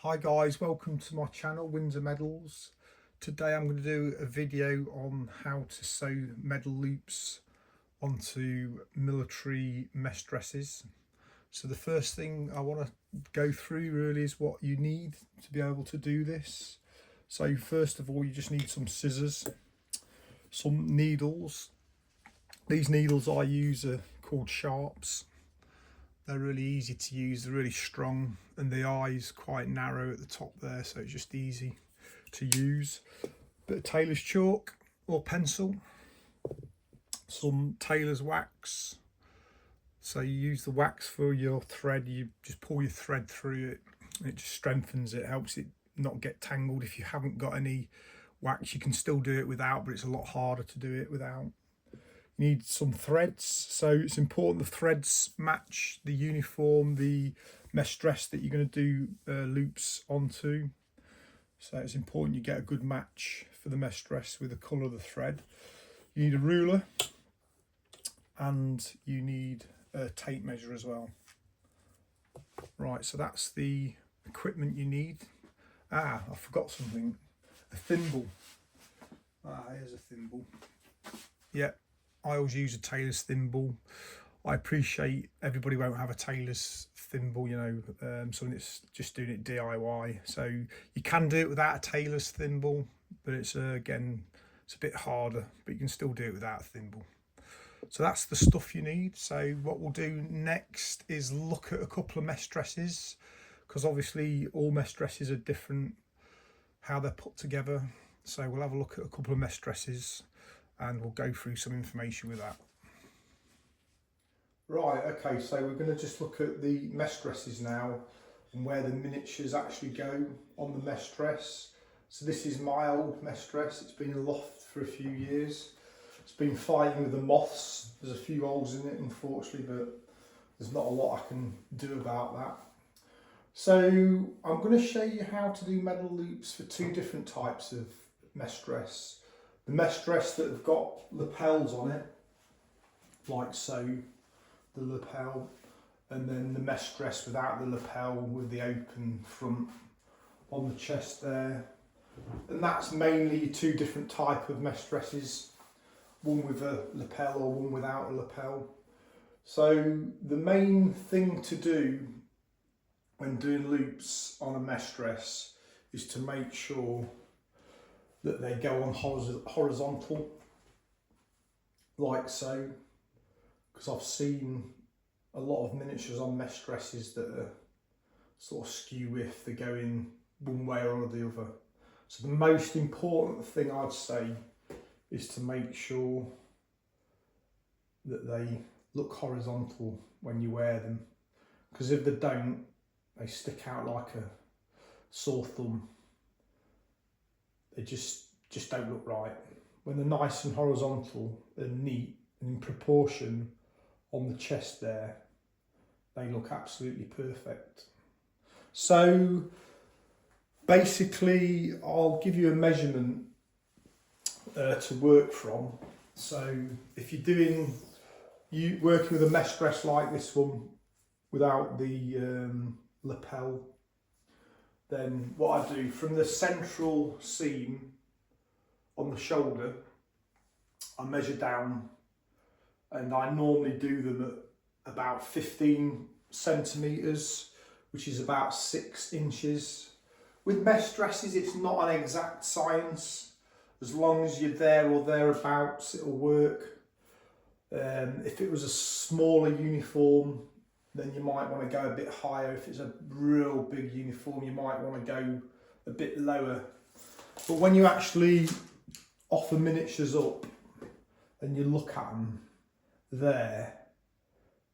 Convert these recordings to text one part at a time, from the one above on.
Hi guys, welcome to my channel Windsor Medals. Today I'm going to do a video on how to sew medal loops onto military mesh dresses. So the first thing I want to go through really is what you need to be able to do this. So first of all, you just need some scissors, some needles. These needles I use are called sharps. They're really easy to use, they're really strong, and the eye's quite narrow at the top there, so it's just easy to use. Bit of tailor's chalk or pencil, some tailor's wax. So you use the wax for your thread, you just pull your thread through it, and it just strengthens it, helps it not get tangled. If you haven't got any wax, you can still do it without, but it's a lot harder to do it without. You need some threads, so it's important the threads match the uniform, the mesh dress that you're going to do loops onto. So it's important you get a good match for the mesh dress with the colour of the thread. You need a ruler and you need a tape measure as well. Right, so that's the equipment you need. I forgot something. A thimble. Here's a thimble. Yep. I always use a tailor's thimble. I appreciate everybody won't have a tailor's thimble, you know, something that's just doing it DIY. So you can do it without a tailor's thimble, but it's again, it's a bit harder, but you can still do it without a thimble. So that's the stuff you need. So what we'll do next is look at a couple of mesh dresses, because obviously all mesh dresses are different, how they're put together. So we'll have a look at a couple of mesh dresses and we'll go through some information with that. Right, okay, so we're going to just look at the mesh dresses now and where the miniatures actually go on the mesh dress. So this is my old mesh dress. It's been aloft for a few years. It's been fighting with the moths. There's a few holes in it, unfortunately, but there's not a lot I can do about that. So I'm going to show you how to do medal loops for two different types of mesh dress. The mesh dress that have got lapels on it, like so, the lapel, and then the mesh dress without the lapel with the open front on the chest there. And that's mainly two different type of mesh dresses, one with a lapel or one without a lapel. So the main thing to do when doing loops on a mesh dress is to make sure that they go on horizontal, like so, because I've seen a lot of miniatures on mesh dresses that are sort of skew if they're going one way or the other. So the most important thing I'd say is to make sure that they look horizontal when you wear them, because if they don't, they stick out like a sore thumb. They just don't look right. When they're nice and horizontal and neat and in proportion on the chest there, they look absolutely perfect. So basically I'll give you a measurement to work from. So if you're working with a mesh dress like this one without the lapel, then what I do, from the central seam on the shoulder, I measure down, and I normally do them at about 15 centimetres, which is about 6 inches. With mesh dresses, it's not an exact science. As long as you're there or thereabouts, it'll work. If it was a smaller uniform, then you might want to go a bit higher. If it's a real big uniform, you might want to go a bit lower. But when you actually offer miniatures up and you look at them there,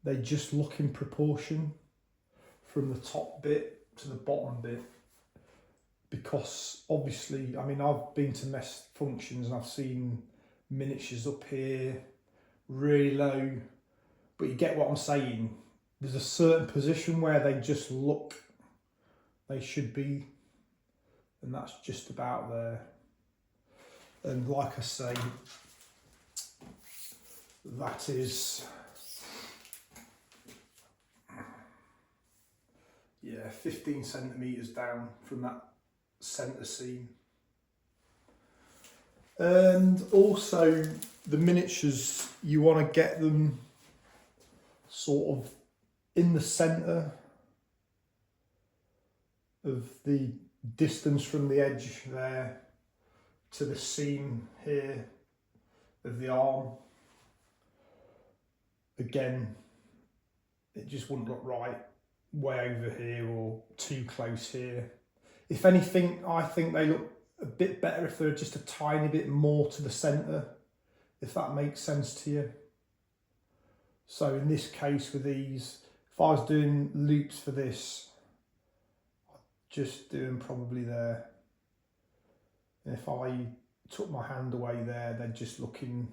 they just look in proportion from the top bit to the bottom bit. Because obviously, I mean, I've been to mesh functions and I've seen miniatures up here really low, but you get what I'm saying. There's a certain position where they just look, they should be, and that's just about there. And like I say, that is yeah, 15 centimetres down from that centre seam. And also the miniatures, you want to get them sort of in the centre of the distance from the edge there to the seam here of the arm. Again, it just wouldn't look right way over here or too close here. If anything, I think they look a bit better if they're just a tiny bit more to the centre, if that makes sense to you. So in this case with these, if I was doing loops for this, I'd just do them probably there. And if I took my hand away there, they'd just look in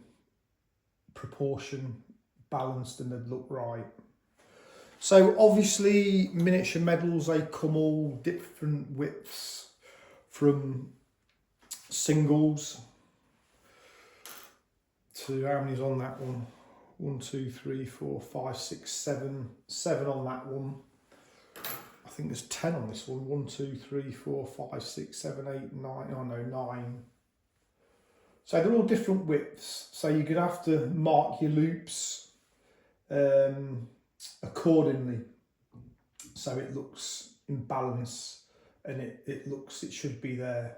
proportion, balanced, and they'd look right. So obviously miniature medals, they come all different widths from singles to, how many's on that one? 1, 2, 3, 4, 5, 6, 7. 7 on that one. I think there's 10 on this one. 1, 2, 3, 4, 5, 6, 7, 8, 9. Oh no, 9. So they're all different widths. So you're going to have to mark your loops accordingly, so it looks in balance and it should be there.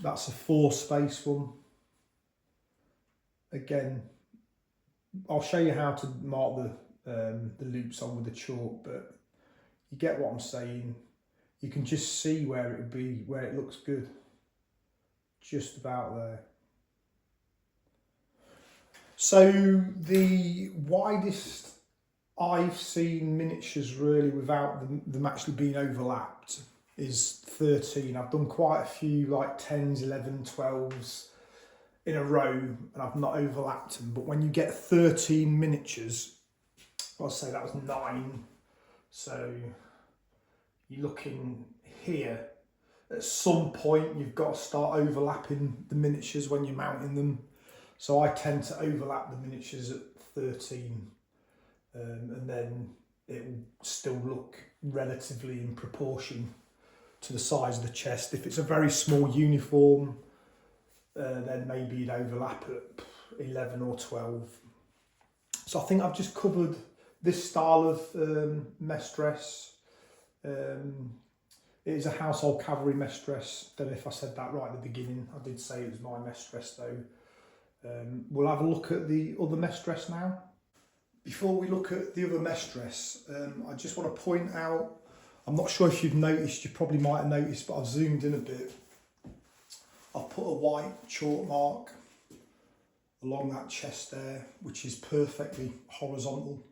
That's a 4 space one. Again, I'll show you how to mark the loops on with the chalk, but you get what I'm saying. You can just see where it would be, where it looks good. Just about there. So the widest I've seen miniatures really without them actually being overlapped is 13. I've done quite a few like 10s, 11, 12s in a row and I've not overlapped them. But when you get 13 miniatures, I'll say that was 9. So you're looking here. At some point you've got to start overlapping the miniatures when you're mounting them. So I tend to overlap the miniatures at 13 and then it will still look relatively in proportion to the size of the chest. If it's a very small uniform, then maybe you'd overlap at 11 or 12. So I think I've just covered this style of mess dress. It is a Household Cavalry mess dress. Don't know if I said that right at the beginning. I did say it was my mess dress though. We'll have a look at the other mess dress now. Before we look at the other mess dress, I just want to point out, I'm not sure if you've noticed, you probably might have noticed, but I've zoomed in a bit. I've put a white chalk mark along that chest there, which is perfectly horizontal.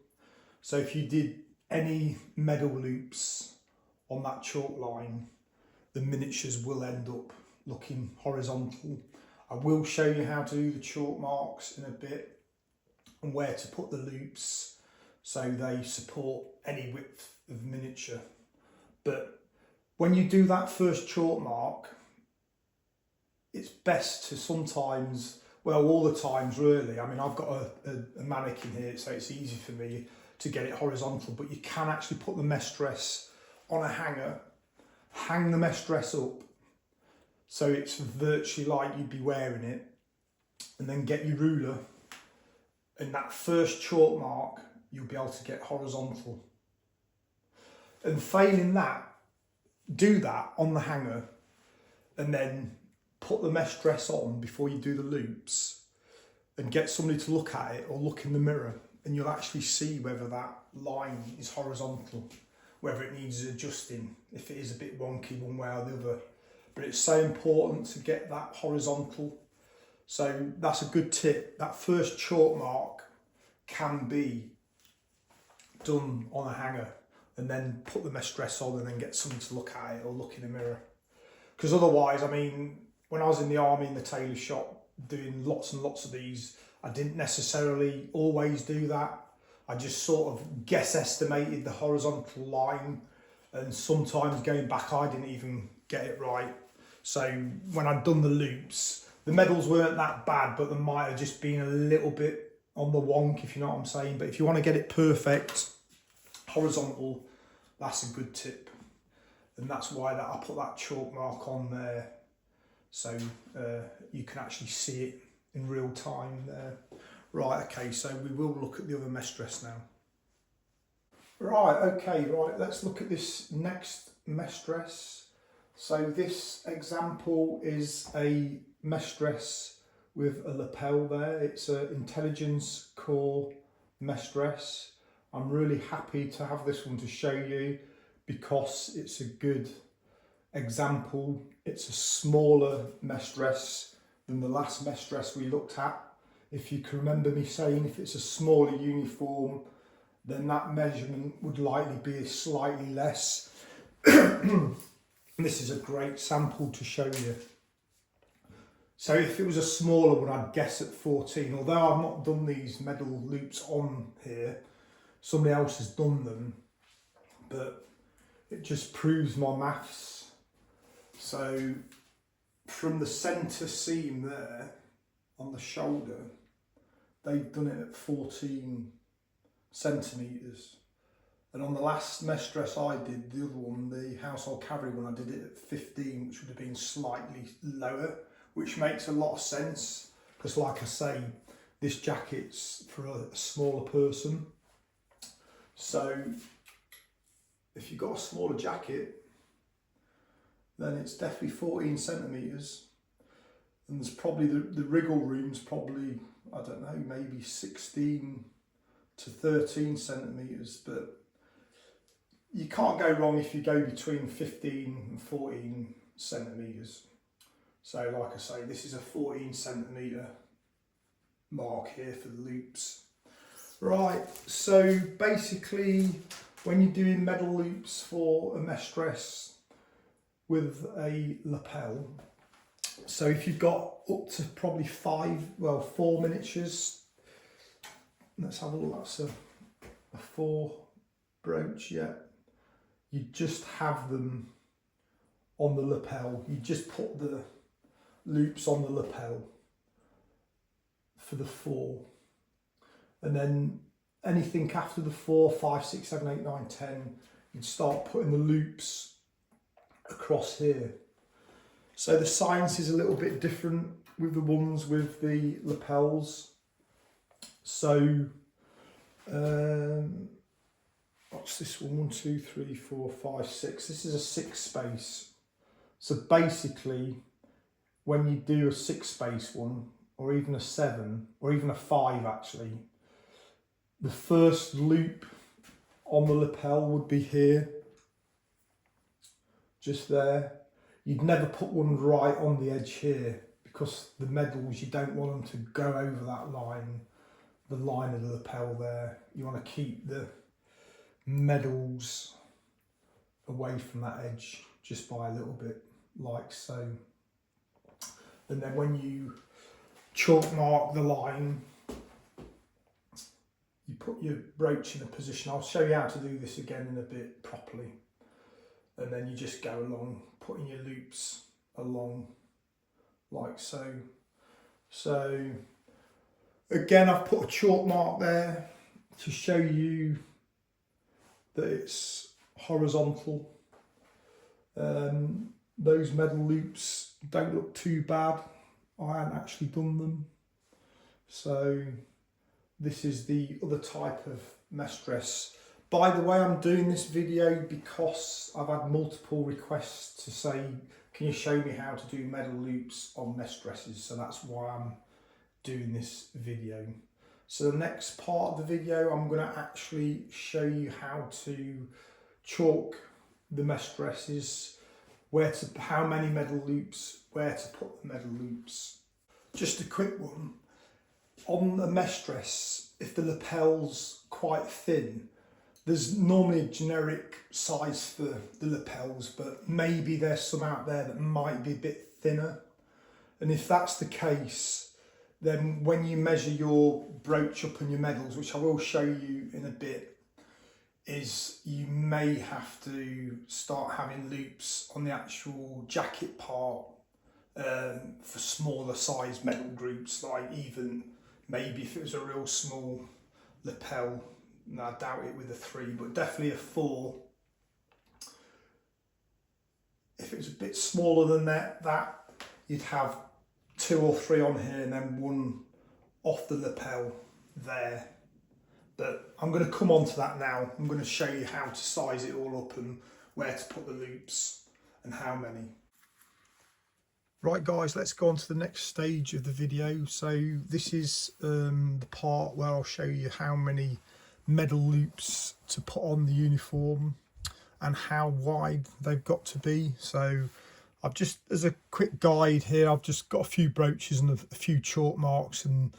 So if you did any medal loops on that chalk line, the miniatures will end up looking horizontal. I will show you how to do the chalk marks in a bit and where to put the loops so they support any width of miniature. But when you do that first chalk mark, it's best to sometimes, well, all the times really, I mean, I've got a mannequin here, so it's easy for me to get it horizontal, but you can actually put the mess dress on a hanger, hang the mess dress up, so it's virtually like you'd be wearing it, and then get your ruler, and that first chalk mark, you'll be able to get horizontal. And failing that, do that on the hanger, and then put the mesh dress on before you do the loops, and get somebody to look at it or look in the mirror, and you'll actually see whether that line is horizontal, whether it needs adjusting, if it is a bit wonky one way or the other. But it's so important to get that horizontal. So that's a good tip. That first chalk mark can be done on a hanger, and then put the mesh dress on and then get someone to look at it or look in a mirror. Because otherwise, I mean, when I was in the army in the tailor shop doing lots and lots of these, I didn't necessarily always do that. I just sort of guess estimated the horizontal line, and sometimes going back I didn't even get it right. So when I'd done the loops, the medals weren't that bad, but they might have just been a little bit on the wonk, if you know what I'm saying. But if you want to get it perfect, horizontal, that's a good tip. And that's why I put that chalk mark on there, so you can actually see it in real time there. Right, okay, so we will look at the other mesh dress now. Right, okay, right, let's look at this next mesh dress. So this example is a mesh dress with a lapel there. It's an Intelligence Core mesh dress. I'm really happy to have this one to show you because it's a good example. It's a smaller mesh dress than the last mesh dress we looked at. If you can remember me saying if it's a smaller uniform, then that measurement would likely be slightly less. This is a great sample to show you. So if it was a smaller one, I'd guess at 14. Although I've not done these medal loops on here, somebody else has done them, but it just proves my maths. So from the centre seam there on the shoulder, they've done it at 14 centimetres. And on the last mesh dress I did, the other one, the Household Cavalry one, I did it at 15, which would have been slightly lower, which makes a lot of sense because, like I say, this jacket's for a smaller person. So if you've got a smaller jacket, then it's definitely 14 centimetres. And there's probably the wriggle room's probably, I don't know, maybe 16 to 13 centimetres, but you can't go wrong if you go between 15 and 14 centimetres. So like I say, this is a 14 centimetre mark here for the loops. Right, so basically when you're doing medal loops for a mesh dress with a lapel, so if you've got up to probably 4 miniatures, let's have a look, that's a 4 brooch, yeah. You just have them on the lapel. You just put the loops on the lapel for the 4. And then anything after the 4, 5, 6, 7, 8, 9, 10, you'd start putting the loops across here. So the science is a little bit different with the ones with the lapels. So what's this one? 1, 2, 3, 4, 5, 6. This is a 6 space. So basically, when you do a 6 space one, or even a 7, or even a 5 actually, the first loop on the lapel would be here, just there. You'd never put one right on the edge here because the medals, you don't want them to go over that line, the line of the lapel there. You want to keep the medals away from that edge just by a little bit, like so. And then when you chalk mark the line, you put your brooch in a position. I'll show you how to do this again in a bit properly. And then you just go along, putting your loops along like so. So again, I've put a chalk mark there to show you that it's horizontal. Those medal loops don't look too bad. I haven't actually done them. So this is the other type of mesh dress. By the way, I'm doing this video because I've had multiple requests to say, can you show me how to do medal loops on mesh dresses? So that's why I'm doing this video. So the next part of the video, I'm going to actually show you how to chalk the mesh dresses, how many medal loops, where to put the medal loops. Just a quick one. On a mesh dress, if the lapel's quite thin, there's normally a generic size for the lapels, but maybe there's some out there that might be a bit thinner. And if that's the case, then when you measure your brooch up and your medals, which I will show you in a bit, is you may have to start having loops on the actual jacket part for smaller size medal groups, like even maybe if it was a real small lapel. No, I doubt it with a 3, but definitely a 4 was a bit smaller than that, you'd have 2 or 3 on here and then 1 off the lapel there. But I'm going to come on to that now. I'm going to show you how to size it all up and where to put the loops and how many. Right guys, let's go on to the next stage of the video. So this is the part where I'll show you how many medal loops to put on the uniform and how wide they've got to be. So I've just, as a quick guide here, I've just got a few brooches and a few chalk marks, and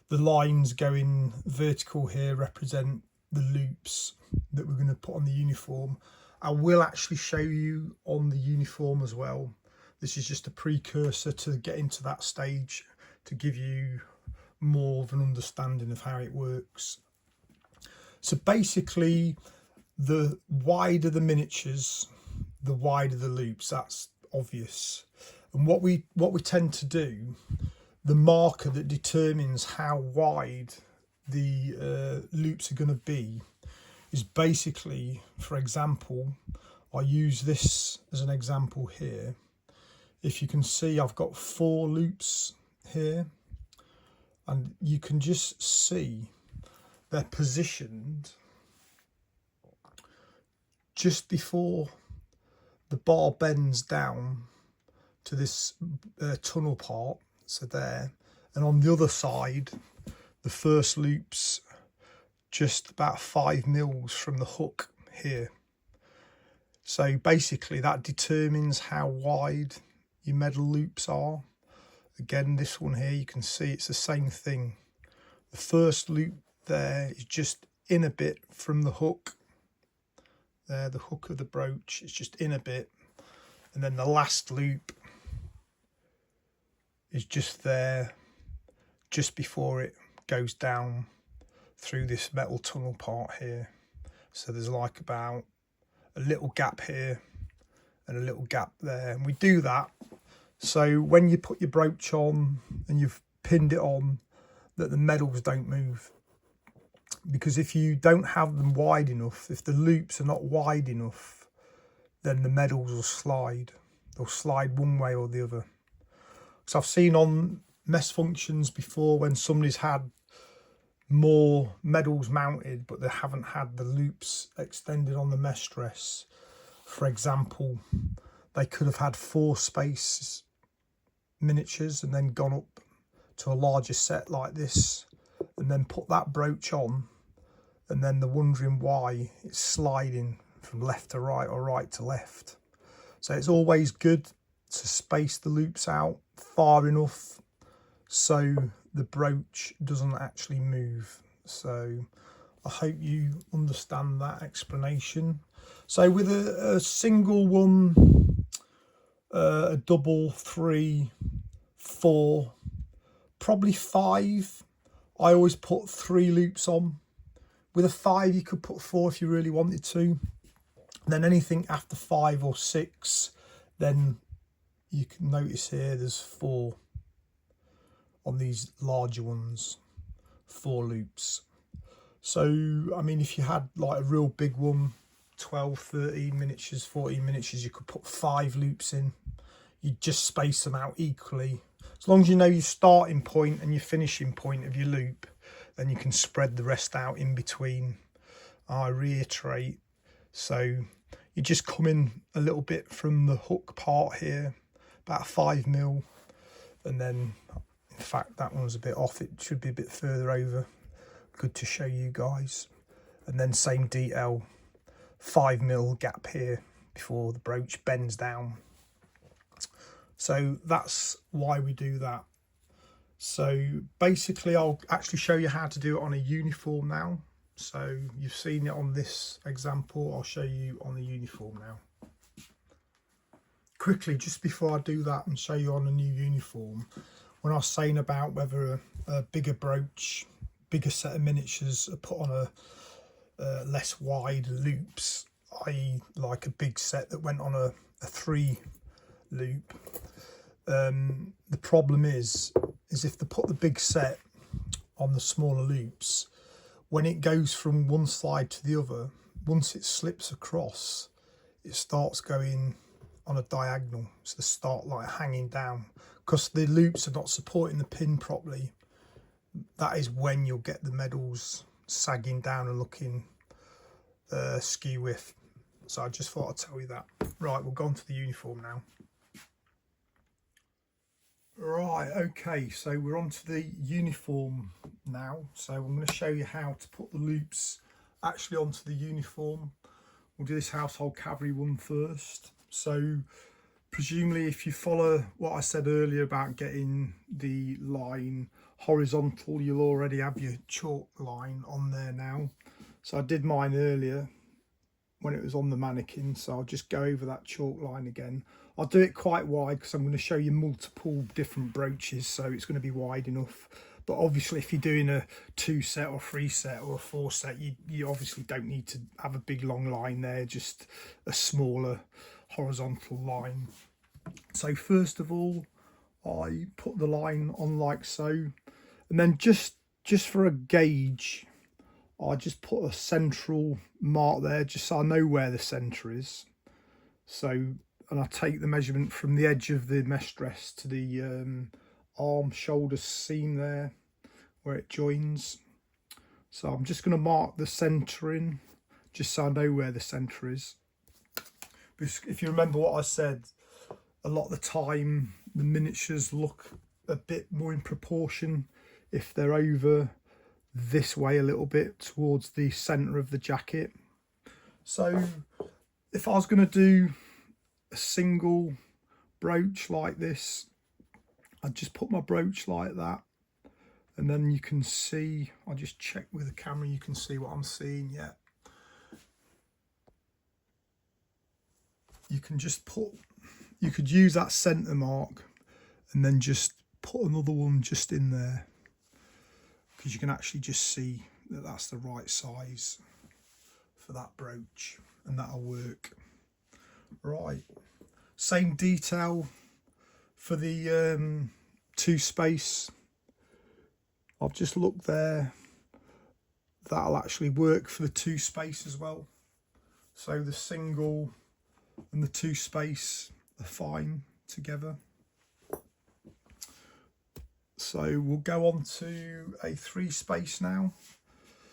the lines going vertical here represent the loops that we're going to put on the uniform. I will actually show you on the uniform as well. This is just a precursor to getting to that stage to give you more of an understanding of how it works. So basically, the wider the miniatures, the wider the loops. That's obvious. And what we tend to do, the marker that determines how wide the loops are going to be, is basically, for example, I use this as an example here. If you can see, I've got 4 loops here, and you can just see they're positioned just before the bar bends down to this tunnel part, so there, and on the other side the first loop's just about 5 mils from the hook here. So basically that determines how wide your medal loops are. Again, this one here, you can see it's the same thing. The first loop there is just in a bit from the hook there, the hook of the brooch, it's just in a bit, and then the last loop is just there, just before it goes down through this metal tunnel part here. So there's like about a little gap here and a little gap there, and we do that so when you put your brooch on and you've pinned it on, that the medals don't move. Because if you don't have them wide enough, if the loops are not wide enough, then the medals will slide. They'll slide one way or the other. So I've seen on mess functions before when somebody's had more medals mounted but they haven't had the loops extended on the mesh dress. For example, they could have had 4 space miniatures and then gone up to a larger set like this and then put that brooch on, and then they're wondering why it's sliding from left to right or right to left. So it's always good to space the loops out far enough so the brooch doesn't actually move. So I hope you understand that explanation. So with a single one, a double, 3, 4, probably 5, I always put 3 loops on. With a 5 you could put 4 if you really wanted to. Then anything after 5 or 6, then you can notice here there's 4 on these larger ones, 4 loops. So I mean, if you had like a real big one, 12, 13 miniatures, 14 miniatures, you could put 5 loops in. You just space them out equally. As long as you know your starting point and your finishing point of your loop, then you can spread the rest out in between. I reiterate, so you just come in a little bit from the hook part here, about 5 mil, and then in fact that one's a bit off, it should be a bit further over. Good to show you guys. And then same detail, 5 mil gap here before the brooch bends down. So that's why we do that. So basically I'll actually show you how to do it on a uniform now. So you've seen it on this example, I'll show you on the uniform now. Quickly, just before I do that and show you on a new uniform, when I was saying about whether a bigger brooch, bigger set of miniatures are put on a less wide loops, i.e. like a big set that went on a 3 loop, the problem is if they put the big set on the smaller loops, when it goes from one side to the other, once it slips across, it starts going on a diagonal, so they start like hanging down. Because the loops are not supporting the pin properly, that is when you'll get the medals sagging down and looking skew with. So I just thought I'd tell you that. Right, we'll go on to the uniform now. Right, okay, so we're on to the uniform now. So I'm going to show you how to put the loops actually onto the uniform. We'll do this household cavalry one first. So presumably if you follow what I said earlier about getting the line horizontal, you'll already have your chalk line on there now. So I did mine earlier when it was on the mannequin, so I'll just go over that chalk line again. I'll do it quite wide because I'm going to show you multiple different brooches, so it's going to be wide enough. But obviously if you're doing a 2 set or 3 set or a 4 set, you obviously don't need to have a big long line there, just a smaller horizontal line. So first of all, I put the line on like so, and then just for a gauge, I just put a central mark there just so I know where the centre is. So, and I take the measurement from the edge of the mesh dress to the arm shoulder seam there where it joins. So I'm just going to mark the centre in just so I know where the centre is. Because if you remember what I said, a lot of the time the miniatures look a bit more in proportion if they're over this way a little bit towards the centre of the jacket. So if I was going to do a single brooch like this, I'd just put my brooch like that, and then you can see, I'll just check with the camera, you can see what I'm seeing. Yeah, you can just put, you could use that centre mark and then just put another one just in there, because you can actually just see that that's the right size for that brooch, and that'll work. Right, same detail for the 2 space. I've just looked there, that'll actually work for the 2 space as well. So the single and the 2 space are fine together. So we'll go on to a 3 space now.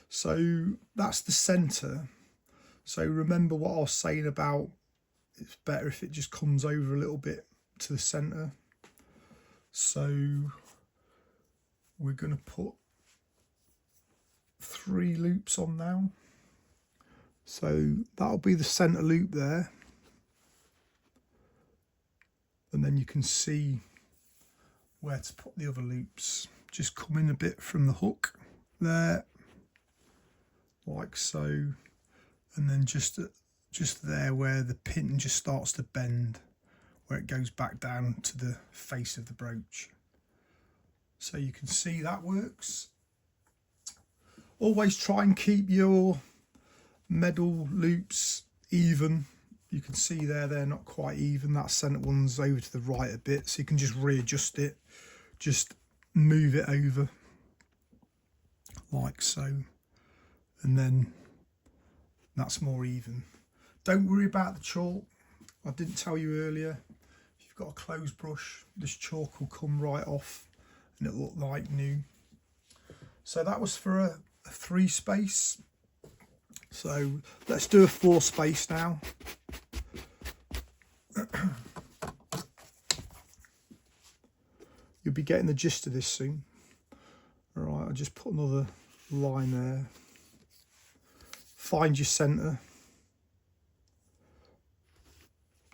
So that's the centre. So remember what I was saying about it's better if it just comes over a little bit to the centre. So we're going to put 3 loops on now. So that'll be the centre loop there. And then you can see where to put the other loops. Just come in a bit from the hook there, like so, and then just there where the pin just starts to bend, where it goes back down to the face of the brooch. So you can see that works. Always try and keep your medal loops even. You can see there they're not quite even. That centre one's over to the right a bit, so you can just readjust it, just move it over like so, and then that's more even. Don't worry about the chalk. I didn't tell you earlier, if you've got a closed brush, this chalk will come right off and it'll look like new. So that was for a 3 space. So let's do a 4 space now. You'll be getting the gist of this soon. All right, I'll just put another line there. Find your centre,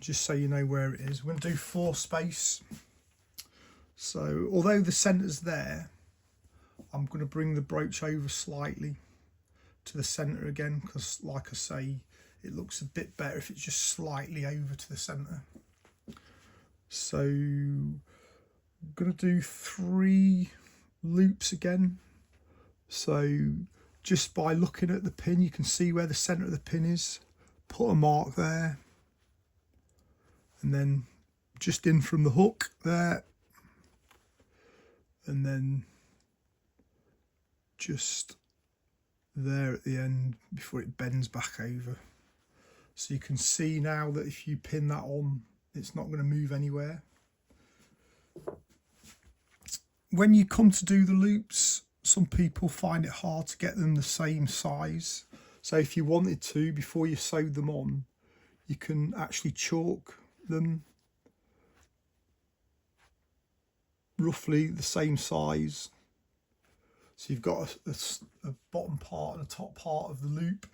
just so you know where it is. We're going to do 4 space. So although the centre's there, I'm going to bring the brooch over slightly to the centre again, because like I say, it looks a bit better if it's just slightly over to the centre. So I'm going to do 3 loops again. So just by looking at the pin, you can see where the centre of the pin is. Put a mark there, and then just in from the hook there, and then just there at the end before it bends back over. So you can see now that if you pin that on, it's not going to move anywhere. When you come to do the loops, some people find it hard to get them the same size. So if you wanted to, before you sew them on, you can actually chalk them roughly the same size. So you've got a bottom part and a top part of the loop.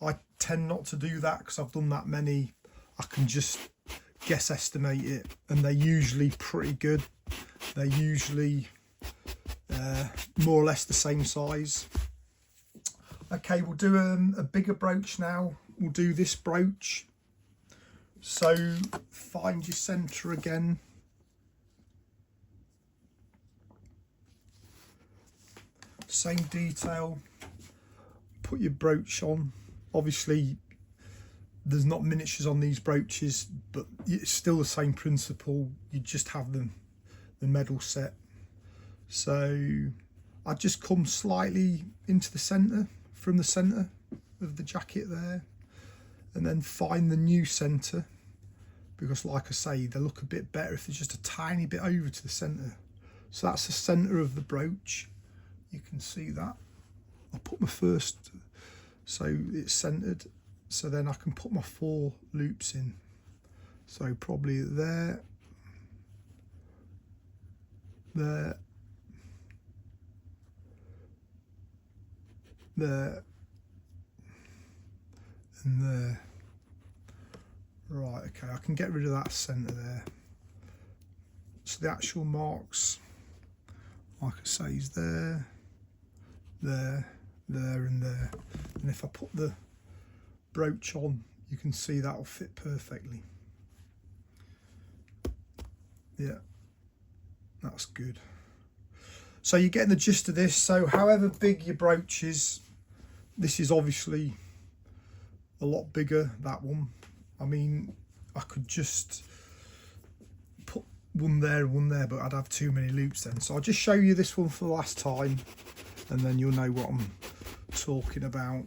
I tend not to do that because I've done that many. I can just guess estimate it, and they're usually pretty good. They're usually more or less the same size. Okay, we'll do a bigger brooch now. We'll do this brooch. So find your centre again. Same detail. Put your brooch on. Obviously, there's not miniatures on these brooches, but it's still the same principle. You just have the medal set. So I just come slightly into the centre, from the centre of the jacket there, and then find the new centre, because like I say, they look a bit better if they're just a tiny bit over to the centre. So that's the centre of the brooch. You can see that. I'll put my first, so it's centred, so then I can put my 4 loops in. So probably there, there, there, and there. Right, okay, I can get rid of that centre there. So the actual marks, like I say, is there, there, there and there. And if I put the brooch on, you can see that'll fit perfectly. Yeah, that's good. So you're getting the gist of this. So however big your brooch is, this is obviously a lot bigger, that one. I mean, I could just put one there, but I'd have too many loops then. So I'll just show you this one for the last time, and then you'll know what I'm talking about.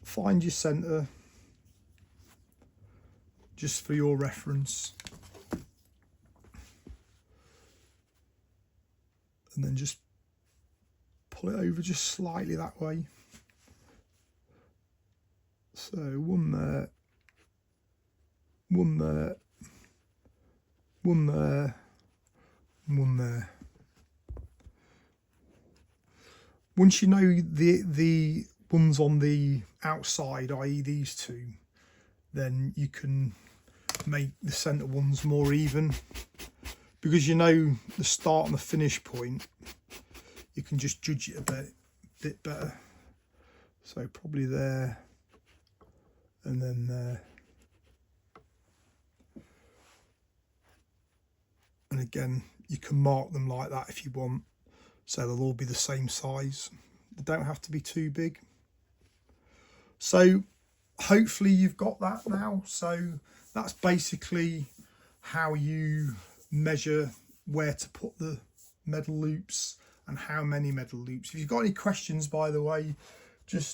Find your centre, just for your reference. And then just pull it over just slightly that way. So one there, one there, one there, one there. Once you know the ones on the outside, i.e. these two, then you can make the centre ones more even. Because you know the start and the finish point, you can just judge it a bit better. So probably there, and then there. And again, you can mark them like that if you want, so they'll all be the same size. They don't have to be too big. So hopefully you've got that now. So that's basically how you measure where to put the medal loops and how many medal loops. If you've got any questions, by the way,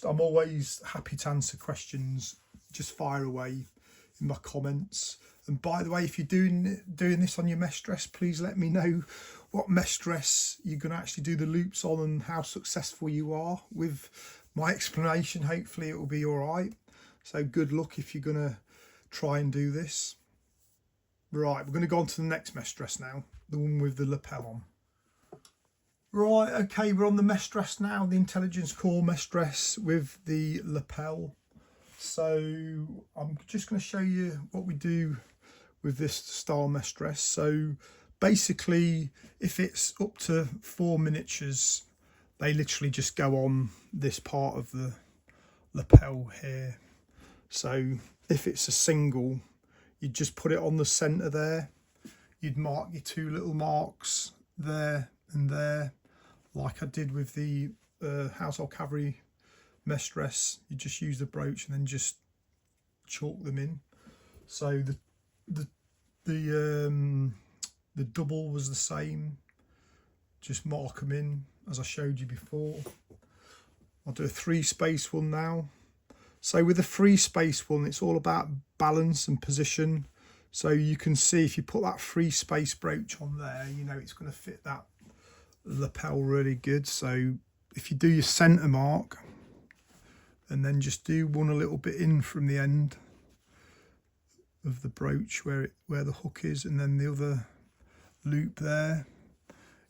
I'm always happy to answer questions. Just fire away in my comments. And by the way, if you're doing this on your mesh dress, please let me know what mesh dress you're going to actually do the loops on and how successful you are with my explanation. Hopefully it will be all right. So good luck if you're going to try and do this. Right, we're going to go on to the next mesh dress now, the one with the lapel on. Right, okay, we're on the mesh dress now, the Intelligence Core mesh dress with the lapel. So I'm just going to show you what we do with this style mesh dress. So basically, if it's up to 4 miniatures, they literally just go on this part of the lapel here. So if it's a single, you'd just put it on the centre there. You'd mark your 2 little marks there and there, like I did with the Household Cavalry mesh dress. You just use the brooch and then just chalk them in. So the double was the same. Just mark them in as I showed you before. I'll do a 3 space one now. So with the free space one, it's all about balance and position. So you can see if you put that free space brooch on there, you know it's going to fit that lapel really good. So if you do your centre mark and then just do one a little bit in from the end of the brooch where the hook is, and then the other loop there,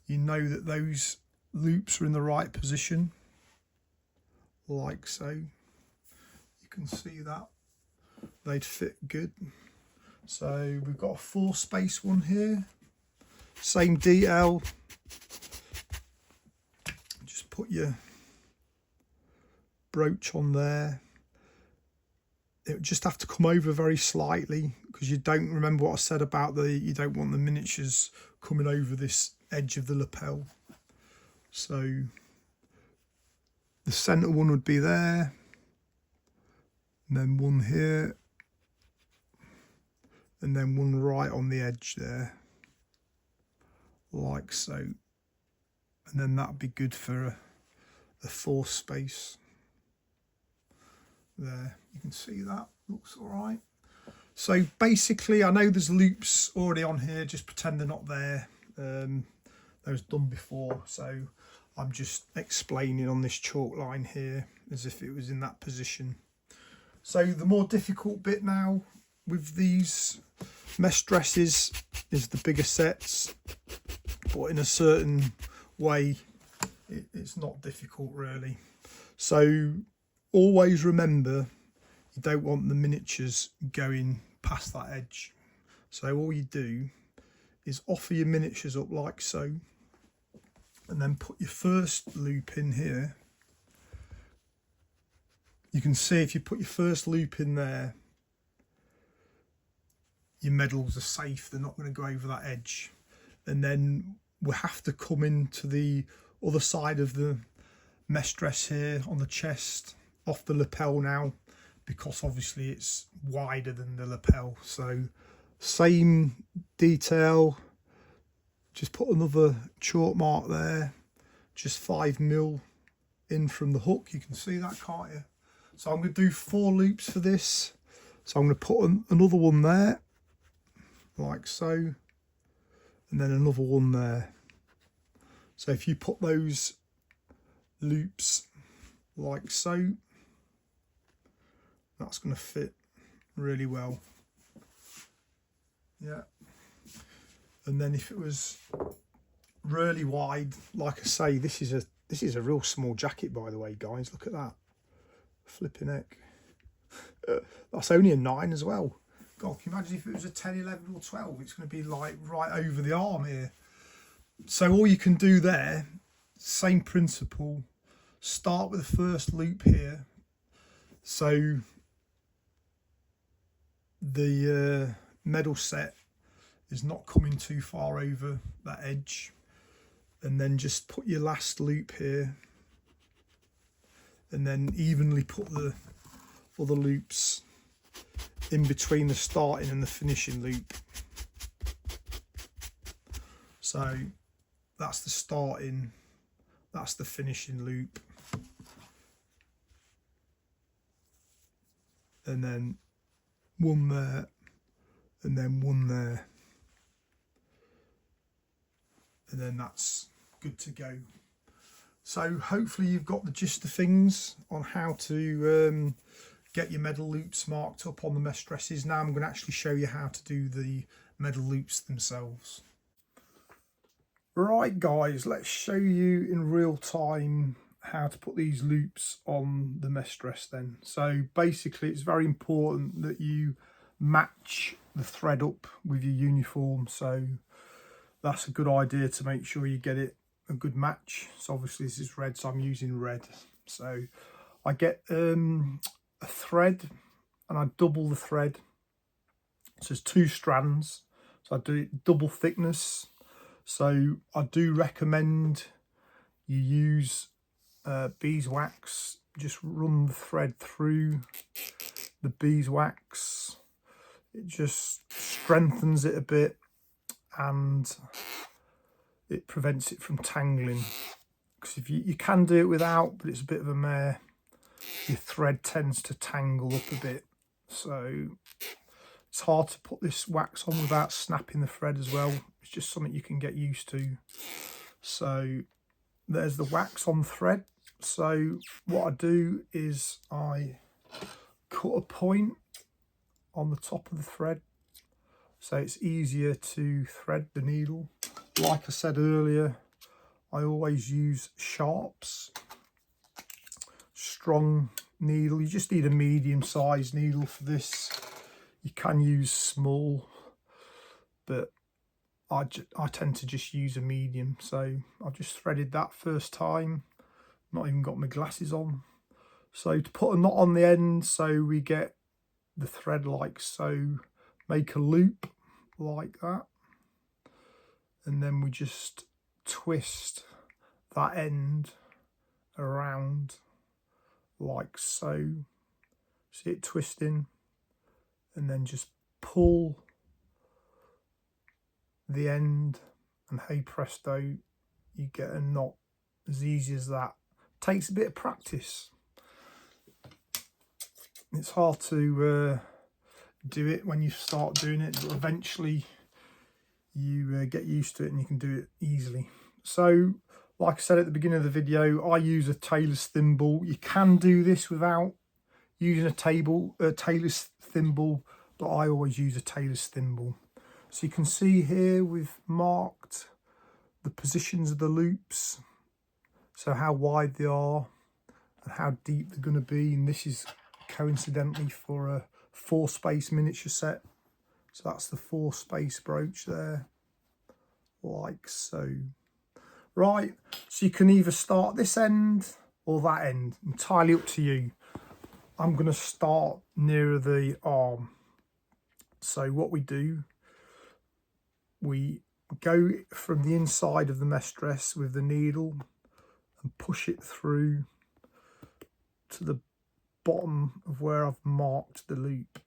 you know that those loops are in the right position, like so. You can see that they'd fit good. So we've got a 4 space one here, same detail. Just put your brooch on there. It would just have to come over very slightly, because you don't remember what I said about you don't want the miniatures coming over this edge of the lapel. So the centre one would be there, and then one here, and then one right on the edge there, like so. And then that'd be good for a 4 space. There, you can see that looks all right. So basically, I know there's loops already on here, just pretend they're not there. Those done before, so I'm just explaining on this chalk line here as if it was in that position. So the more difficult bit now with these mesh dresses is the bigger sets, but in a certain way it's not difficult really. So always remember, you don't want the miniatures going past that edge. So all you do is offer your miniatures up like so, and then put your first loop in here. You can see if you put your first loop in there, your medals are safe, they're not going to go over that edge. And then we'll have to come into the other side of the mesh dress here on the chest, off the lapel now, because obviously it's wider than the lapel. So same detail, just put another chalk mark there, just 5mm in from the hook. You can see that, can't you? So I'm going to do 4 loops for this. So I'm going to put another one there, like so, and then another one there. So if you put those loops like so, that's going to fit really well. Yeah. And then if it was really wide, like I say, this is a real small jacket, by the way, guys. Look at that. Flipping heck. That's only a 9 as well. God, can you imagine if it was a 10, 11 or 12? It's going to be like right over the arm here. So all you can do there, same principle, start with the first loop here. So the medal set is not coming too far over that edge, and then just put your last loop here, and then evenly put the other loops in between the starting and the finishing loop. So that's the starting, that's the finishing loop, and then one there, and then one there, and then that's good to go. So hopefully you've got the gist of things on how to get your medal loops marked up on the mesh dresses. Now I'm going to actually show you how to do the medal loops themselves. Right guys, let's show you in real time how to put these loops on the mesh dress then. So basically it's very important that you match the thread up with your uniform. So that's a good idea to make sure you get it a good match. So obviously this is red, so I'm using red. So I get a thread and I double the thread. So there's 2 strands, so I do it double thickness. So I do recommend you use beeswax. Just run the thread through the beeswax. It just strengthens it a bit and it prevents it from tangling. Because if you can do it without, but it's a bit of a mare. your thread tends to tangle up a bit. So it's hard to put this wax on without snapping the thread as well. It's just something you can get used to. So there's the wax on thread. So what I do is I cut a point on the top of the thread so it's easier to thread the needle. Like I said earlier, I always use sharps, strong needle. You just need a medium sized needle for this. You can use small, but I tend to just use a medium. So I've just threaded that first time, not even got my glasses on. So to put a knot on the end, so we get the thread like so, make a loop like that, and then we just twist that end around like so. See it twisting, and then just pull the end, and hey presto, you get a knot as easy as that. Takes a bit of practice. It's hard to do it when you start doing it, but eventually you get used to it and you can do it easily. So like I said at the beginning of the video, I use a tailor's thimble. You can do this without using a tailor's thimble, but I always use a tailor's thimble. So you can see here we've marked the positions of the loops, so how wide they are and how deep they're going to be, and this is coincidentally for a 4-space miniature set. So that's the 4-space brooch there, like so. Right, so you can either start this end or that end, entirely up to you. I'm going to start nearer the arm. So what we do, we go from the inside of the mesh dress with the needle and push it through to the bottom of where I've marked the loop,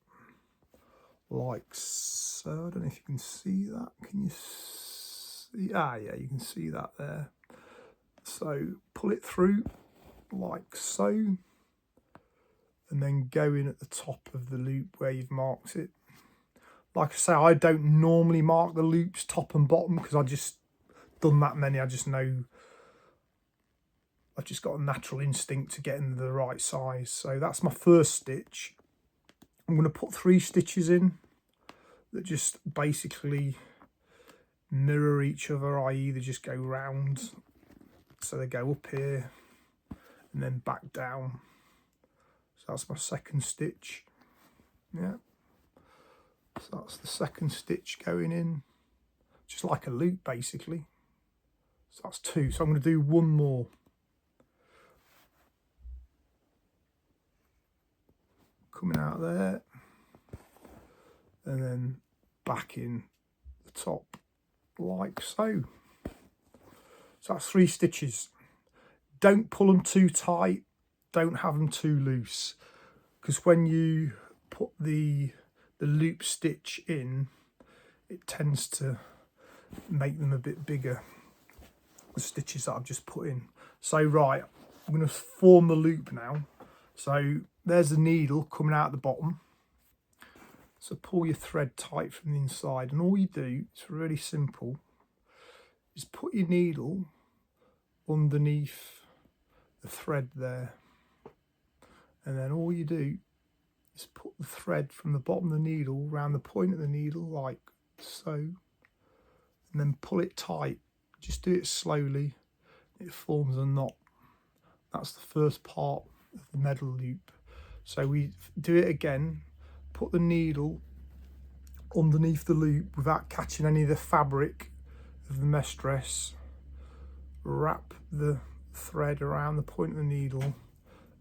like so. I don't know if you can see that. Can you see? Ah, yeah, you can see that there. So pull it through like so, and then go in at the top of the loop where you've marked it. Like I say, I don't normally mark the loops top and bottom because I just done that many. I just know I've just got a natural instinct to get in the right size. So that's my first stitch. I'm going to put 3 stitches in that just basically mirror each other, i.e. they just go round. So they go up here and then back down. So that's my second stitch. Yeah. So that's the second stitch going in, just like a loop basically. So that's 2. So I'm going to do 1 more. Coming out there, and then back in the top like so. So that's 3 stitches. Don't pull them too tight, don't have them too loose, because when you put the loop stitch in, it tends to make them a bit bigger, the stitches that I've just put in. So right, I'm going to form the loop now. So there's the needle coming out the bottom. So pull your thread tight from the inside, and all you do, it's really simple, is put your needle underneath the thread there, and then all you do is put the thread from the bottom of the needle around the point of the needle like so, and then pull it tight. Just do it slowly, it forms a knot. That's the first part of the medal loop. So we do it again, put the needle underneath the loop without catching any of the fabric of the mesh dress, wrap the thread around the point of the needle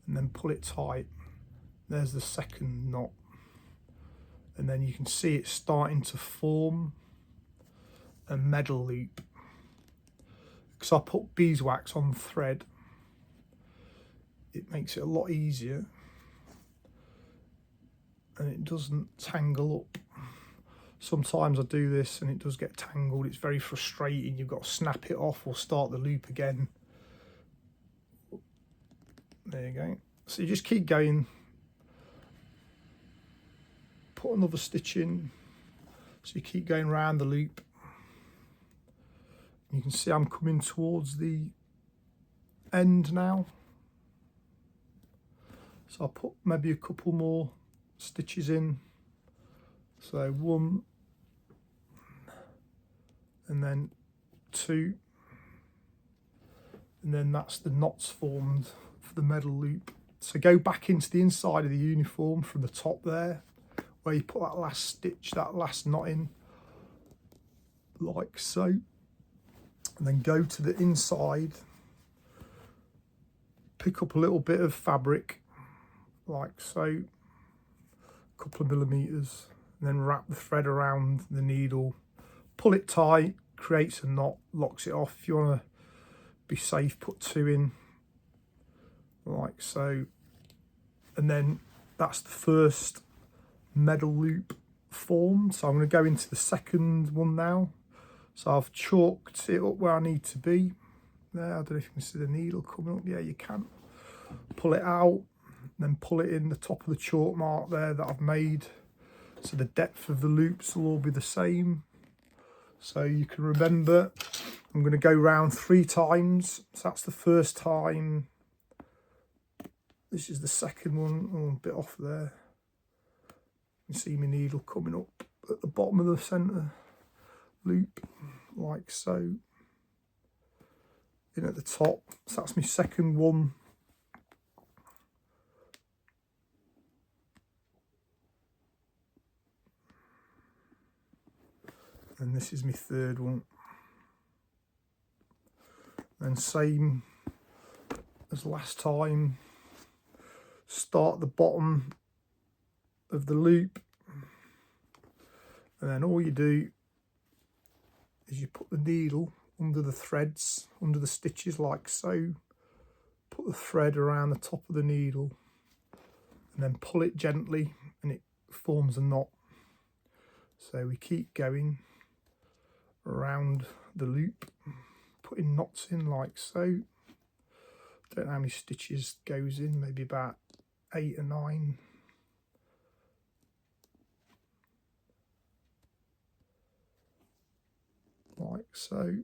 and then pull it tight. There's the second knot, and then you can see it starting to form a medal loop. Because I put beeswax on the thread, it makes it a lot easier and it doesn't tangle up. Sometimes I do this and it does get tangled. It's very frustrating. You've got to snap it off or start the loop again. There you go. So you just keep going, put another stitch in, so you keep going around the loop. You can see I'm coming towards the end now, so I'll put maybe a couple more stitches in. So 1 and then 2, and then that's the knots formed for the medal loop. So go back into the inside of the uniform from the top there, where you put that last stitch, that last knot in, like so, and then go to the inside, pick up a little bit of fabric, like so, a couple of millimeters, and then wrap the thread around the needle, pull it tight, creates a knot, locks it off. If you want to be safe, put 2 in, like so, and then that's the first medal loop formed. So I'm going to go into the second one now. So I've chalked it up where I need to be. There, I don't know if you can see the needle coming up. Yeah, you can. Pull it out, then pull it in the top of the chalk mark there that I've made. So the depth of the loops will all be the same. So you can remember, I'm going to go round 3 times. So that's the first time. This is the second one. Oh, a bit off there. You can see my needle coming up at the bottom of the centre loop, like so. In at the top. So that's my second one. And this is my third one. And same as last time, start the bottom of the loop, and then all you do is you put the needle under the threads, under the stitches, like so. Put the thread around the top of the needle and then pull it gently, and it forms a knot. So we keep going around the loop, putting knots in like so. Don't know how many stitches goes in, maybe about 8 or 9. Like so.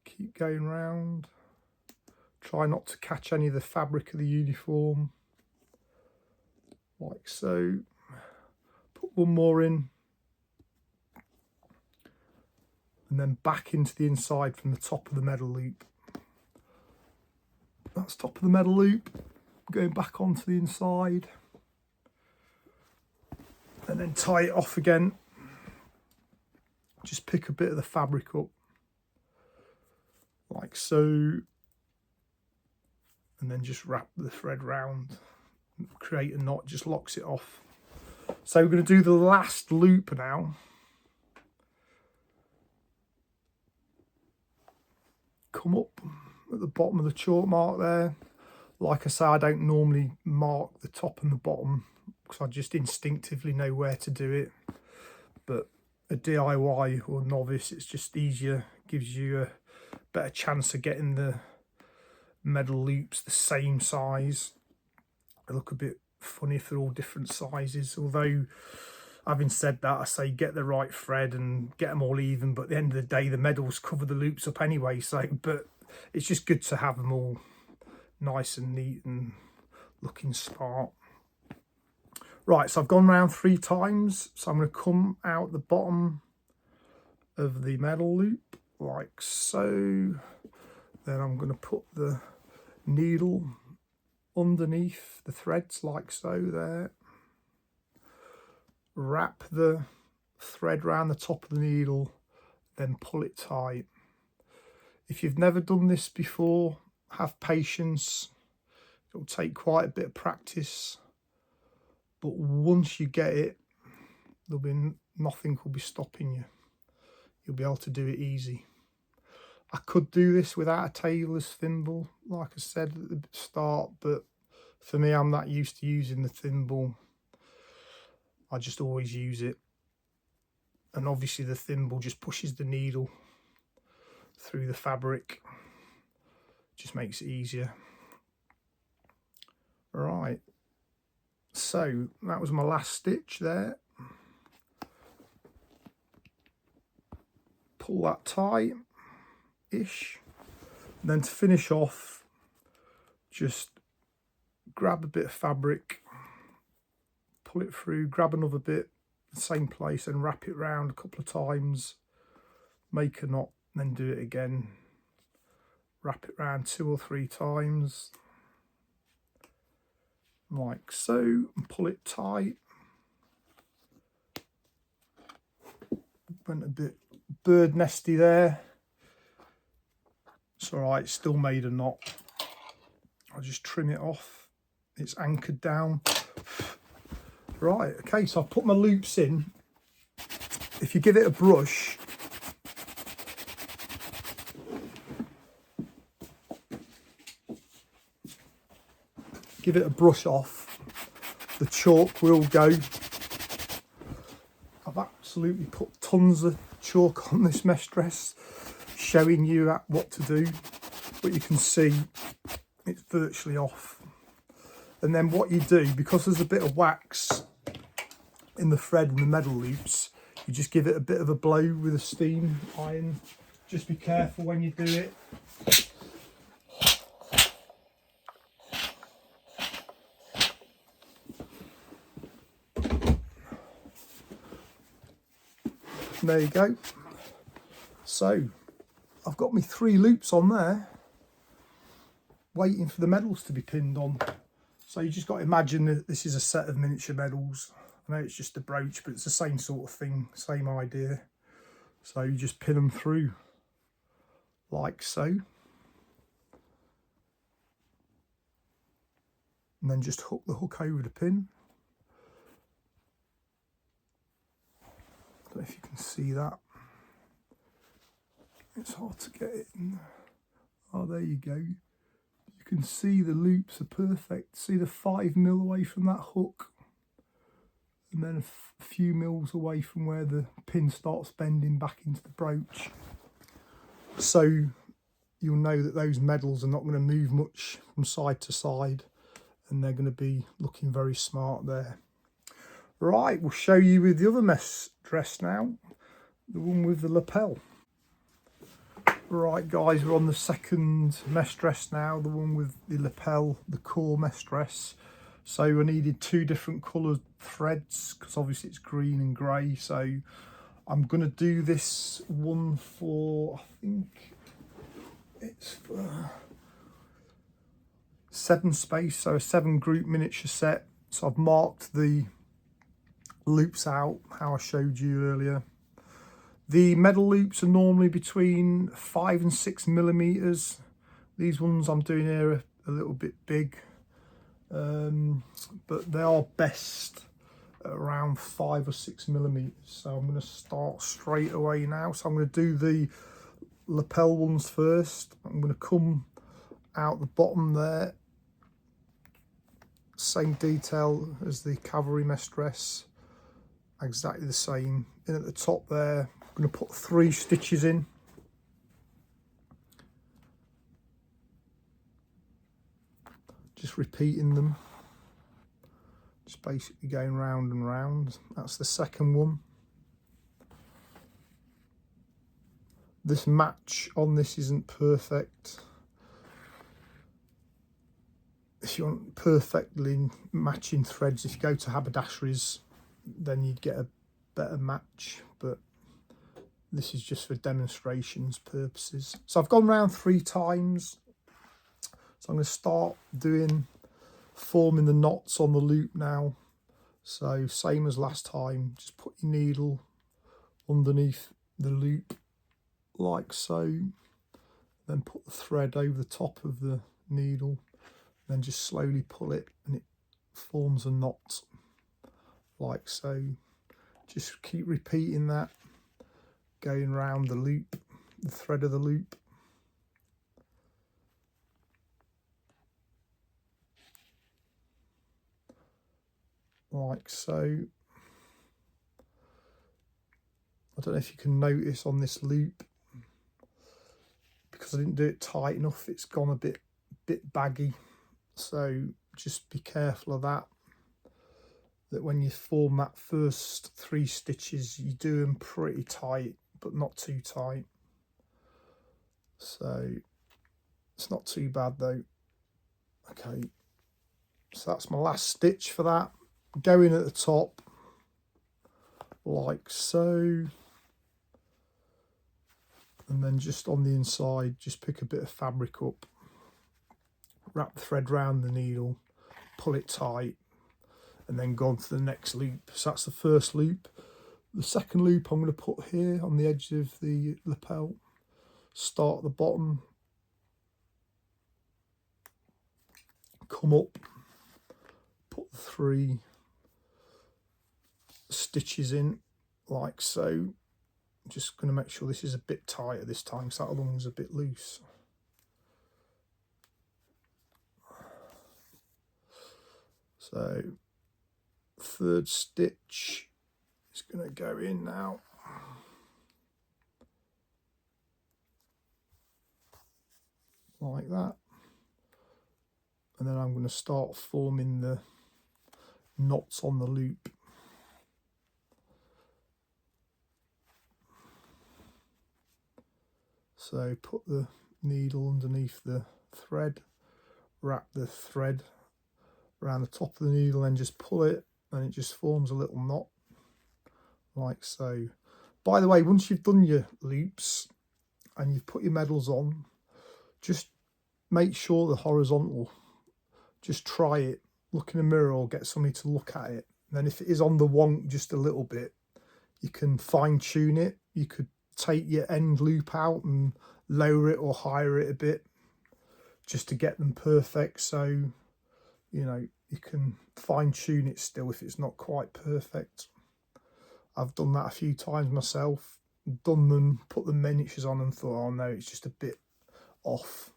Keep going round. Try not to catch any of the fabric of the uniform. Like so. Put one more in. And then back into the inside from the top of the medal loop. That's top of the medal loop. Going back onto the inside. And then tie it off again. Just pick a bit of the fabric up. Like so. And then just wrap the thread round. Create a knot, just locks it off. So we're going to do the last loop now. Come up at the bottom of the chalk mark there. Like I say, I don't normally mark the top and the bottom because I just instinctively know where to do it. But a DIY or novice, it's just easier, gives you a better chance of getting the medal loops the same size. They look a bit funny if they're all different sizes, although having said that, I say get the right thread and get them all even, but at the end of the day the medals cover the loops up anyway, so but it's just good to have them all nice and neat and looking smart. Right, so I've gone around 3 times, so I'm going to come out the bottom of the medal loop like so. Then I'm going to put the needle underneath the threads like so there. Wrap the thread around the top of the needle, then pull it tight. If you've never done this before, have patience. It'll take quite a bit of practice, but once you get it, there'll be nothing will be stopping you. You'll be able to do it easy. I could do this without a tailor's thimble, like I said at the start, but for me, I'm not used to using the thimble. I just always use it. And obviously the thimble just pushes the needle through the fabric. Just makes it easier. Right, so that was my last stitch there. Pull that tight-ish. Then to finish off, just grab a bit of fabric, pull it through, grab another bit, the same place, and wrap it round a couple of times, make a knot, then do it again, wrap it round 2 or 3 times, like so, and pull it tight. Went a bit bird nesty there. It's all right, still made a knot. I'll just trim it off. It's anchored down. Right, okay, so I've put my loops in. If you give it a brush, give it a brush off, the chalk will go. I've absolutely put tons of chalk on this mesh dress, showing you what to do, but you can see it's virtually off. And then what you do, because there's a bit of wax in the thread and the metal loops, you just give it a bit of a blow with a steam iron. Just be careful when you do it. There you go. So I've got my 3 loops on there, waiting for the medals to be pinned on. So you just got to imagine that this is a set of miniature medals. I know it's just a brooch, but it's the same sort of thing, same idea. So you just pin them through like so. And then just hook the hook over the pin. I don't know if you can see that. It's hard to get it in. Oh, there you go. You can see the loops are perfect. See the 5mm away from that hook, and then a few mils away from where the pin starts bending back into the brooch. So you'll know that those medals are not going to move much from side to side, and they're going to be looking very smart there. Right, we'll show you with the other mesh dress now, the one with the lapel. Right guys, we're on the second mesh dress now, the one with the lapel, the core mesh dress. So I needed 2 different coloured threads, because obviously it's green and grey. So I'm going to do this one for, I think it's for 7 space, so a 7 group miniature set. So I've marked the loops out, how I showed you earlier. The metal loops are normally between 5 and 6mm. These ones I'm doing here are a little bit big, but they are best at around 5 or 6mm. So I'm going to start straight away now. So I'm going to do the lapel ones first. I'm going to come out the bottom there, same detail as the cavalry mesh dress, exactly the same. And at the top there, I'm going to put 3 stitches in. Just repeating them, just basically going round and round. That's the second one. This match on this isn't perfect. If you want perfectly matching threads, if you go to haberdasheries, then you'd get a better match, but this is just for demonstrations purposes. So I've gone round 3 times. So I'm going to start forming the knots on the loop now. So same as last time, just put your needle underneath the loop like so, then put the thread over the top of the needle, then just slowly pull it and it forms a knot like so. Just keep repeating that, going round the loop, the thread of the loop. Like so. I don't know if you can notice on this loop, because I didn't do it tight enough, it's gone a bit baggy. So just be careful of that when you form that first 3 stitches, you do them pretty tight, but not too tight. So it's not too bad though. Okay, so that's my last stitch for that. Go in at the top like so, and then just on the inside just pick a bit of fabric up, wrap the thread round the needle, pull it tight, and then go on to the next loop. So that's the first loop. The second loop I'm going to put here on the edge of the lapel. Start at the bottom, come up, put the 3 stitches in like so. I'm just going to make sure this is a bit tighter this time, so that other one was a bit loose. So 3rd stitch is going to go in now. Like that. And then I'm going to start forming the knots on the loop. So put the needle underneath the thread, wrap the thread around the top of the needle, and just pull it, and it just forms a little knot like so. By the way, once you've done your loops and you've put your medals on, just make sure the horizontal, just try it, look in a mirror or get somebody to look at it. And then if it is on the wonk just a little bit, you can fine tune it. You could take your end loop out and lower it or higher it a bit just to get them perfect. So, you know, you can fine tune it still if it's not quite perfect. I've done that a few times myself, done them, put the miniatures on and thought, oh no, it's just a bit off.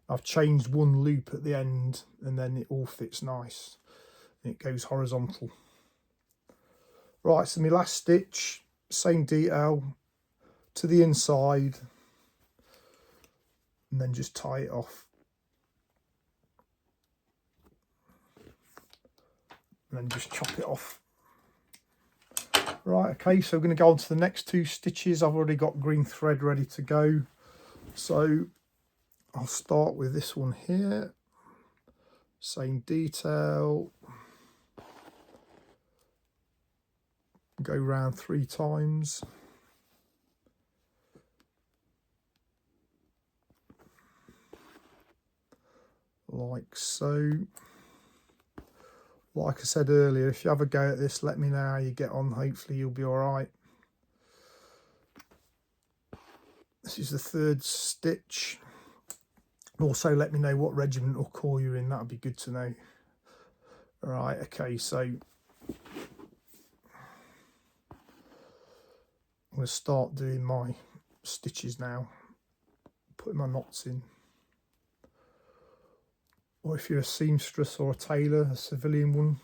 I've changed one loop at the end and then it all fits nice and it goes horizontal. Right, so my last stitch, same detail to the inside, and then just tie it off. And then just chop it off. Right, okay, so we're going to go on to the next 2 stitches. I've already got green thread ready to go. So I'll start with this one here. Same detail. Go round 3 times. Like so. Like I said earlier, if you have a go at this, let me know how you get on. Hopefully you'll be all right. This is the 3rd stitch. Also, let me know what regiment or corps you're in. That would be good to know. All right, okay, so I'm going to start doing my stitches now, putting my knots in. Or if you're a seamstress or a tailor, a civilian one,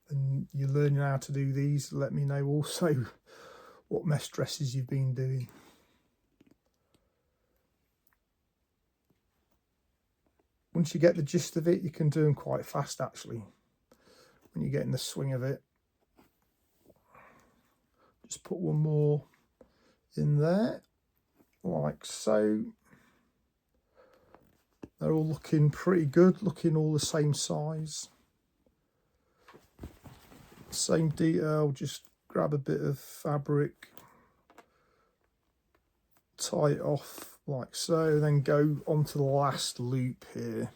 and you're learning how to do these, let me know also what mesh dresses you've been doing. Once you get the gist of it, you can do them quite fast actually, when you get in the swing of it. Just put one more in there, like so. They're all looking pretty good, looking all the same size. Same detail, just grab a bit of fabric, tie it off like so, then go onto the last loop here.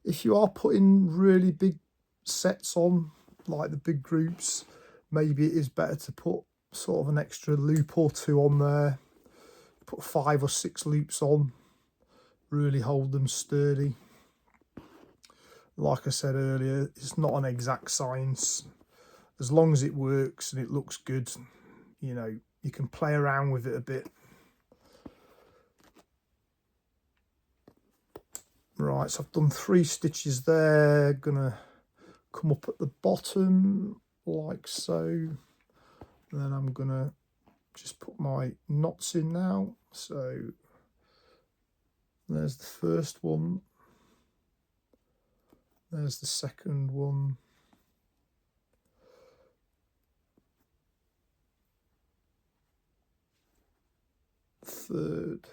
If you are putting really big sets on, like the big groups, maybe it is better to put sort of an extra loop or 2 on there. Put 5 or 6 loops on, really hold them sturdy. Like I said earlier, it's not an exact science. As long as it works and it looks good, you know, you can play around with it a bit. Right, so I've done 3 stitches there. Gonna come up at the bottom like so. And then I'm gonna just put my knots in now. So there's the first one. There's the second one. Third.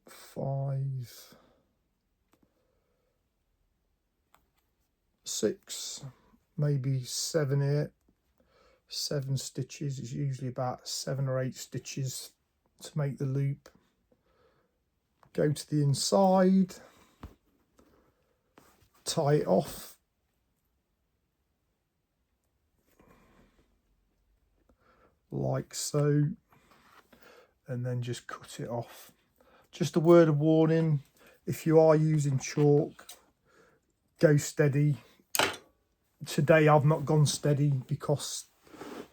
Five. 6, maybe 7 here. 7 stitches is usually about 7 or 8 stitches to make the loop. Go to the inside, tie it off, like so, and then just cut it off. Just a word of warning, if you are using chalk, go steady. Today I've not gone steady because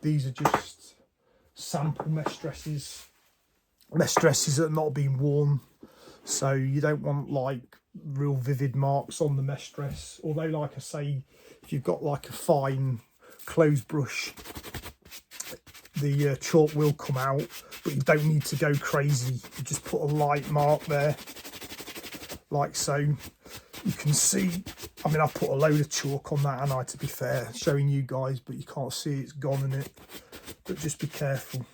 these are just sample mesh dresses that have not been worn, so you don't want like real vivid marks on the mesh dress. Although, like I say, if you've got like a fine clothes brush, the chalk will come out, but you don't need to go crazy. You just put a light mark there, like so. You can see, I mean, I put a load of chalk on that, and I, to be fair, showing you guys, but you can't see it's gone in it. But just be careful.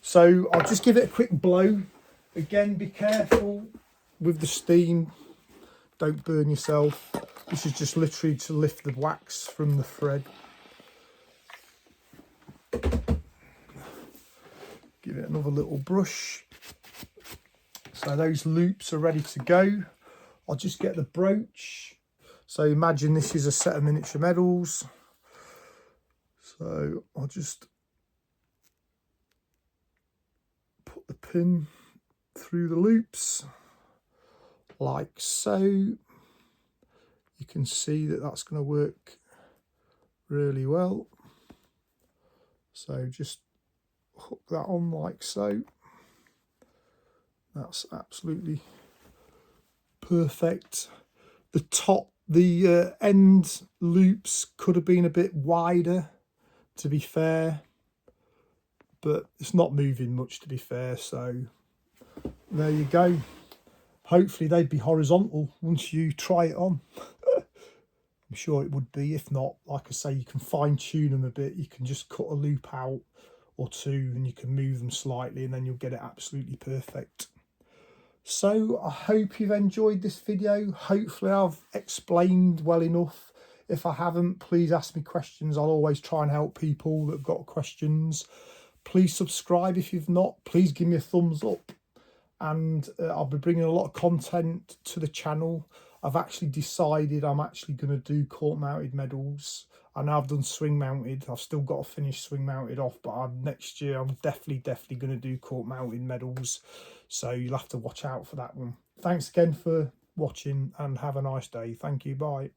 So I'll just give it a quick blow. Again, be careful with the steam. Don't burn yourself. This is just literally to lift the wax from the thread. Give it another little brush. So those loops are ready to go. I'll just get the brooch. So imagine this is a set of miniature medals. So I'll just put the pin through the loops like so. You can see that that's going to work really well. So just hook that on like so. That's absolutely perfect. The top, the end loops could have been a bit wider, to be fair, but it's not moving much, to be fair. So there you go. Hopefully they'd be horizontal once you try it on. I'm sure it would be. If not, like I say, you can fine tune them a bit. You can just cut a loop out or two and you can move them slightly, and then you'll get it absolutely perfect. So I hope you've enjoyed this video. Hopefully I've explained well enough. If I haven't, please ask me questions. I'll always try and help people that have got questions. Please subscribe if you've not. Please give me a thumbs up. And I'll be bringing a lot of content to the channel. I've actually decided I'm actually going to do court mounted medals. I know I've done swing mounted. I've still got to finish swing mounted off, but next year I'm definitely going to do court mounted medals. So you'll have to watch out for that one. Thanks again for watching and have a nice day. Thank you. Bye.